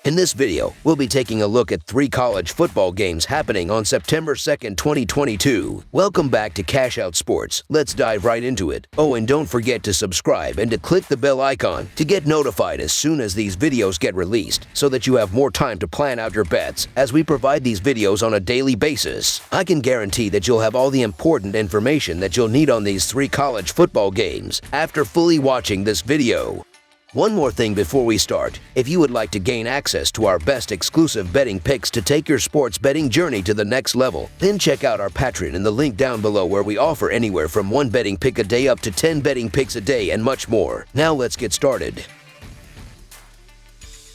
In this video, we'll be taking a look at 3 college football games happening on September 2nd, 2022. Welcome back to Cash Out Sports. Let's dive right into it. Oh, and don't forget to subscribe and to click the bell icon to get notified as soon as these videos get released so that you have more time to plan out your bets as we provide these videos on a daily basis. I can guarantee that you'll have all the important information that you'll need on these 3 college football games after fully watching this video. One more thing before we start. If you would like to gain access to our best exclusive betting picks to take your sports betting journey to the next level, then check out our Patreon in the link down below where we offer anywhere from 1 betting pick a day up to 10 betting picks a day and much more. Now let's get started.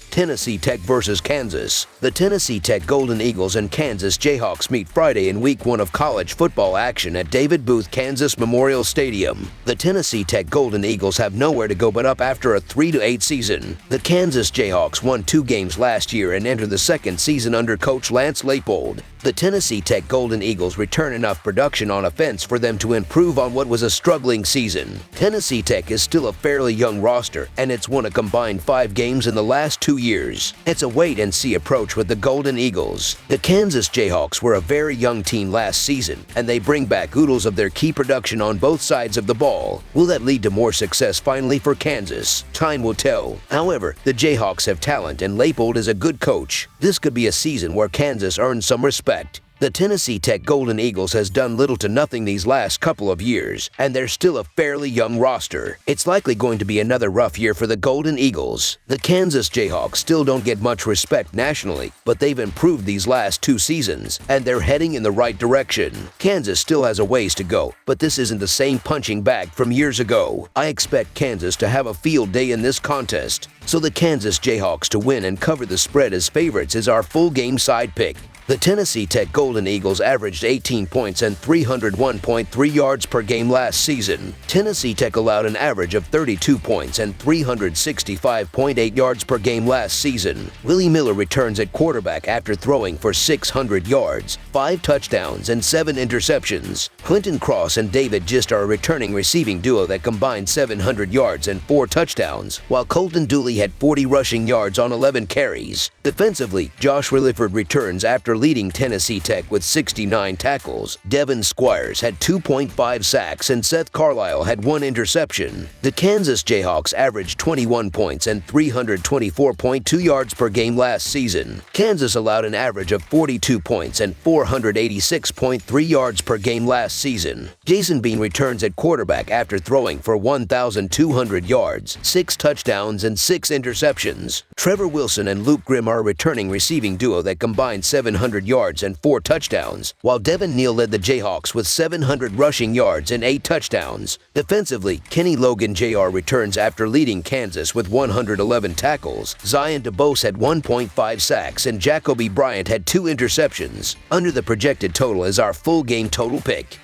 Tennessee Tech versus Kansas. The Tennessee Tech Golden Eagles and Kansas Jayhawks meet Friday in Week 1 of college football action at David Booth Kansas Memorial Stadium. The Tennessee Tech Golden Eagles have nowhere to go but up after a 3-8 season. The Kansas Jayhawks won 2 games last year and entered the second season under coach Lance Leipold. The Tennessee Tech Golden Eagles return enough production on offense for them to improve on what was a struggling season. Tennessee Tech is still a fairly young roster, and it's won a combined 5 games in the last 2 years. It's a wait-and-see approach with the Golden Eagles. The Kansas Jayhawks were a very young team last season, and they bring back oodles of their key production on both sides of the ball. Will that lead to more success finally for Kansas? Time will tell. However, the Jayhawks have talent, and Leipold is a good coach. This could be a season where Kansas earns some respect. The Tennessee Tech Golden Eagles has done little to nothing these last couple of years, and they're still a fairly young roster. It's likely going to be another rough year for the Golden Eagles. The Kansas Jayhawks still don't get much respect nationally, but they've improved these last 2 seasons, and they're heading in the right direction. Kansas still has a ways to go, but this isn't the same punching bag from years ago. I expect Kansas to have a field day in this contest, so the Kansas Jayhawks to win and cover the spread as favorites is our full game side pick. The Tennessee Tech Golden Eagles averaged 18 points and 301.3 yards per game last season. Tennessee Tech allowed an average of 32 points and 365.8 yards per game last season. Willie Miller returns at quarterback after throwing for 600 yards, 5 touchdowns, and 7 interceptions. Clinton Cross and David Gist are a returning receiving duo that combined 700 yards and 4 touchdowns, while Colton Dooley had 40 rushing yards on 11 carries. Defensively, Josh Williford returns after leading Tennessee Tech with 69 tackles. Devin Squires had 2.5 sacks and Seth Carlisle had 1 interception. The Kansas Jayhawks averaged 21 points and 324.2 yards per game last season. Kansas allowed an average of 42 points and 486.3 yards per game last season. Jason Bean returns at quarterback after throwing for 1,200 yards, 6 touchdowns, and 6 interceptions. Trevor Wilson and Luke Grimm are a returning receiving duo that combined 700 yards and 4 touchdowns, while Devin Neal led the Jayhawks with 700 rushing yards and 8 touchdowns. Defensively, Kenny Logan Jr. returns after leading Kansas with 111 tackles. Zion DeBose had 1.5 sacks and Jacoby Bryant had 2 interceptions. Under the projected total is our full game total pick.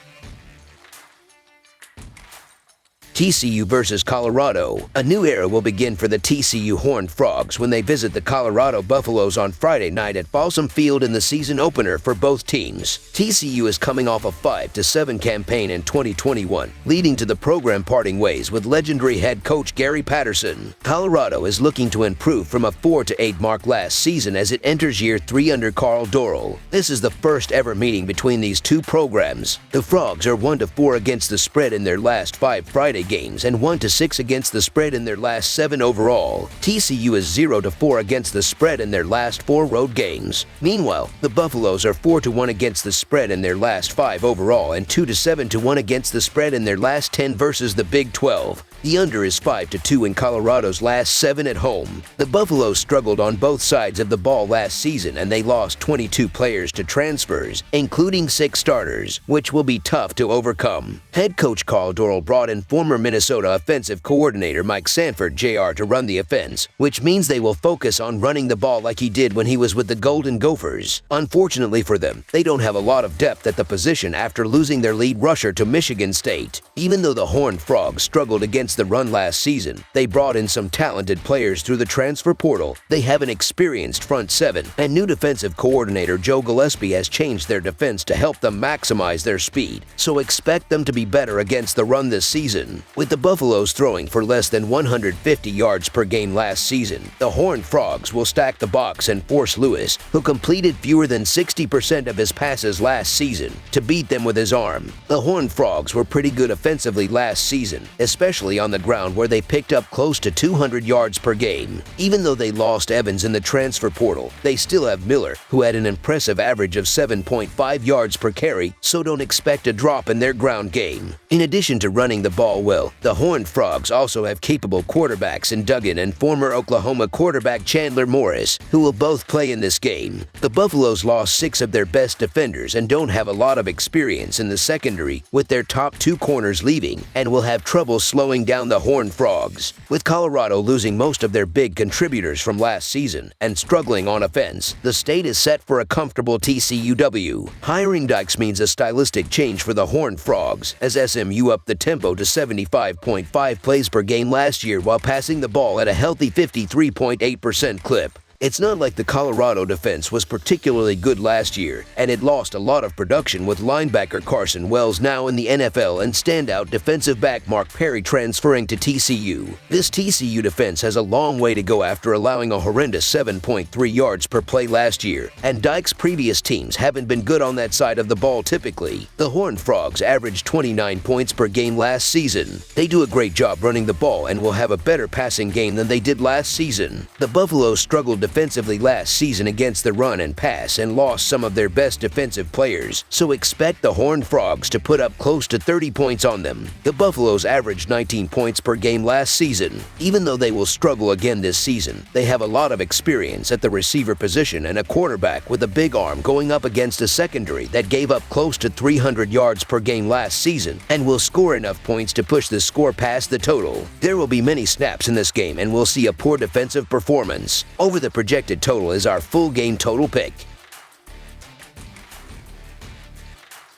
TCU versus Colorado. A new era will begin for the TCU Horned Frogs when they visit the Colorado Buffaloes on Friday night at Folsom Field in the season opener for both teams. TCU is coming off a 5-7 campaign in 2021, leading to the program parting ways with legendary head coach Gary Patterson. Colorado is looking to improve from a 4-8 mark last season as it enters year 3 under Carl Dorrell. This is the first ever meeting between these 2 programs. The Frogs are 1-4 against the spread in their last 5 Friday games and 1-6 against the spread in their last 7 overall. TCU is 0-4 against the spread in their last 4 road games. Meanwhile, the Buffaloes are 4-1 against the spread in their last 5 overall and 2-7-1 against the spread in their last 10 versus the Big 12. The under is 5-2 in Colorado's last 7 at home. The Buffaloes struggled on both sides of the ball last season and they lost 22 players to transfers, including 6 starters, which will be tough to overcome. Head coach Carl Dorrell brought in former Minnesota offensive coordinator Mike Sanford Jr. to run the offense, which means they will focus on running the ball like he did when he was with the Golden Gophers. Unfortunately for them, they don't have a lot of depth at the position after losing their lead rusher to Michigan State. Even though the Horned Frogs struggled against against the run last season, they brought in some talented players through the transfer portal. They have an experienced front seven, and new defensive coordinator Joe Gillespie has changed their defense to help them maximize their speed, so expect them to be better against the run this season. With the Buffaloes throwing for less than 150 yards per game last season, the Horned Frogs will stack the box and force Lewis, who completed fewer than 60% of his passes last season, to beat them with his arm. The Horned Frogs were pretty good offensively last season, especially on the ground where they picked up close to 200 yards per game. Even though they lost Evans in the transfer portal, they still have Miller, who had an impressive average of 7.5 yards per carry, so don't expect a drop in their ground game. In addition to running the ball well, the Horned Frogs also have capable quarterbacks in Duggan and former Oklahoma quarterback Chandler Morris, who will both play in this game. The Buffaloes lost 6 of their best defenders and don't have a lot of experience in the secondary, with their top 2 corners leaving, and will have trouble slowing down the Horned Frogs. With Colorado losing most of their big contributors from last season and struggling on offense, the state is set for a comfortable TCU W. Hiring Dykes means a stylistic change for the Horned Frogs, as SMU upped the tempo to 75.5 plays per game last year while passing the ball at a healthy 53.8% clip. It's not like the Colorado defense was particularly good last year, and it lost a lot of production with linebacker Carson Wells now in the NFL and standout defensive back Mark Perry transferring to TCU. This TCU defense has a long way to go after allowing a horrendous 7.3 yards per play last year, and Dykes' previous teams haven't been good on that side of the ball typically. The Horned Frogs averaged 29 points per game last season. They do a great job running the ball and will have a better passing game than they did last season. The Buffaloes struggled defensively last season against the run and pass and lost some of their best defensive players, so expect the Horned Frogs to put up close to 30 points on them. The Buffaloes averaged 19 points per game last season. Even though they will struggle again this season, they have a lot of experience at the receiver position and a quarterback with a big arm going up against a secondary that gave up close to 300 yards per game last season and will score enough points to push the score past the total. There will be many snaps in this game and we'll see a poor defensive performance. Over the projected total is our full game total pick.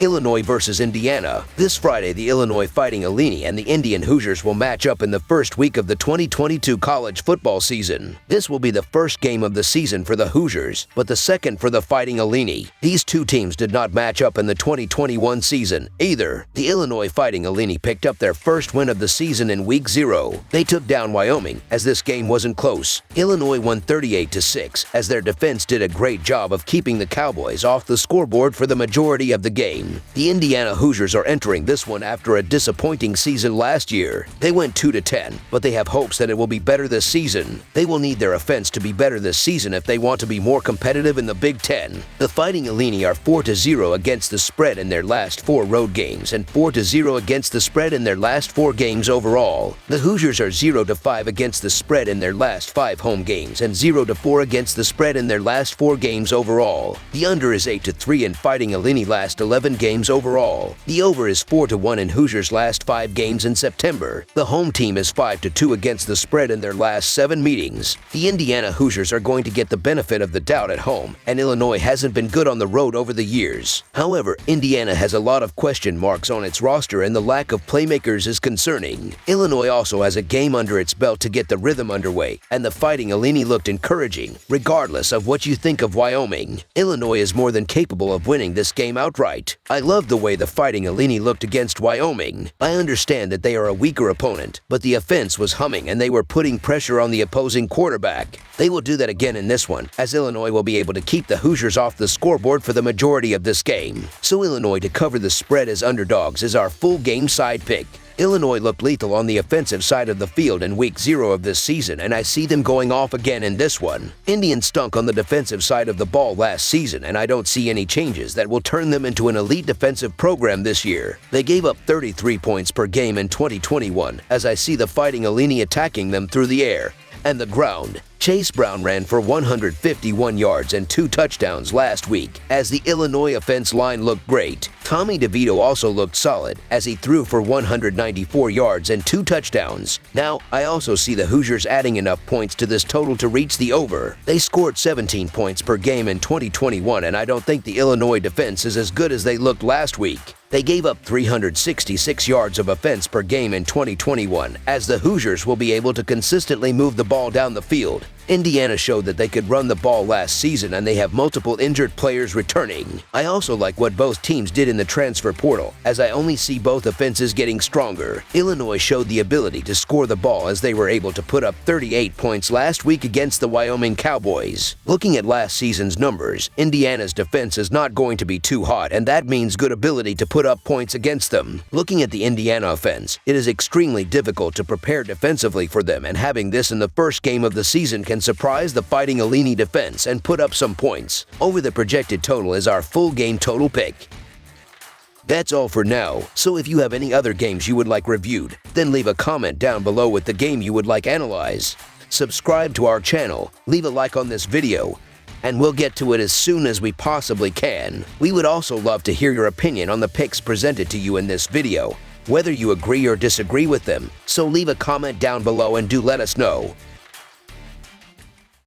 Illinois versus Indiana. This Friday, the Illinois Fighting Illini and the Indian Hoosiers will match up in the first week of the 2022 college football season. This will be the first game of the season for the Hoosiers, but the second for the Fighting Illini. These two teams did not match up in the 2021 season either. The Illinois Fighting Illini picked up their first win of the season in Week 0. They took down Wyoming, as this game wasn't close. Illinois won 38-6, as their defense did a great job of keeping the Cowboys off the scoreboard for the majority of the game. The Indiana Hoosiers are entering this one after a disappointing season last year. They went 2-10, but they have hopes that it will be better this season. They will need their offense to be better this season if they want to be more competitive in the Big Ten. The Fighting Illini are 4-0 against the spread in their last 4 road games and 4-0 against the spread in their last 4 games overall. The Hoosiers are 0-5 against the spread in their last 5 home games and 0-4 against the spread in their last 4 games overall. The under is 8-3 in Fighting Illini last 11 games overall. The over is 4-1 in Hoosiers' last 5 games in September. The home team is 5-2 against the spread in their last 7 meetings. The Indiana Hoosiers are going to get the benefit of the doubt at home, and Illinois hasn't been good on the road over the years. However, Indiana has a lot of question marks on its roster and the lack of playmakers is concerning. Illinois also has a game under its belt to get the rhythm underway, and the Fighting Illini looked encouraging, regardless of what you think of Wyoming. Illinois is more than capable of winning this game outright. I love the way the Fighting Illini looked against Wyoming. I understand that they are a weaker opponent, but the offense was humming and they were putting pressure on the opposing quarterback. They will do that again in this one, as Illinois will be able to keep the Hoosiers off the scoreboard for the majority of this game. So Illinois to cover the spread as underdogs is our full game side pick. Illinois looked lethal on the offensive side of the field in Week 0 of this season, and I see them going off again in this one. Indians stunk on the defensive side of the ball last season, and I don't see any changes that will turn them into an elite defensive program this year. They gave up 33 points per game in 2021, as I see the Fighting Illini attacking them through the air and the ground. Chase Brown ran for 151 yards and 2 touchdowns last week, as the Illinois offense line looked great. Tommy DeVito also looked solid as he threw for 194 yards and 2 touchdowns. Now, I also see the Hoosiers adding enough points to this total to reach the over. They scored 17 points per game in 2021, and I don't think the Illinois defense is as good as they looked last week. They gave up 366 yards of offense per game in 2021, as the Hoosiers will be able to consistently move the ball down the field. Indiana showed that they could run the ball last season, and they have multiple injured players returning. I also like what both teams did in the transfer portal, as I only see both offenses getting stronger. Illinois showed the ability to score the ball as they were able to put up 38 points last week against the Wyoming Cowboys. Looking at last season's numbers, Indiana's defense is not going to be too hot, and that means good ability to put up points against them. Looking at the Indiana offense, it is extremely difficult to prepare defensively for them, and having this in the first game of the season can surprise the Fighting Illini defense and put up some points. Over the projected total is our full game total pick. That's all for now, so if you have any other games you would like reviewed, then leave a comment down below with the game you would like analyzed. Subscribe to our channel, leave a like on this video, and we'll get to it as soon as we possibly can. We would also love to hear your opinion on the picks presented to you in this video, whether you agree or disagree with them, so leave a comment down below and do let us know.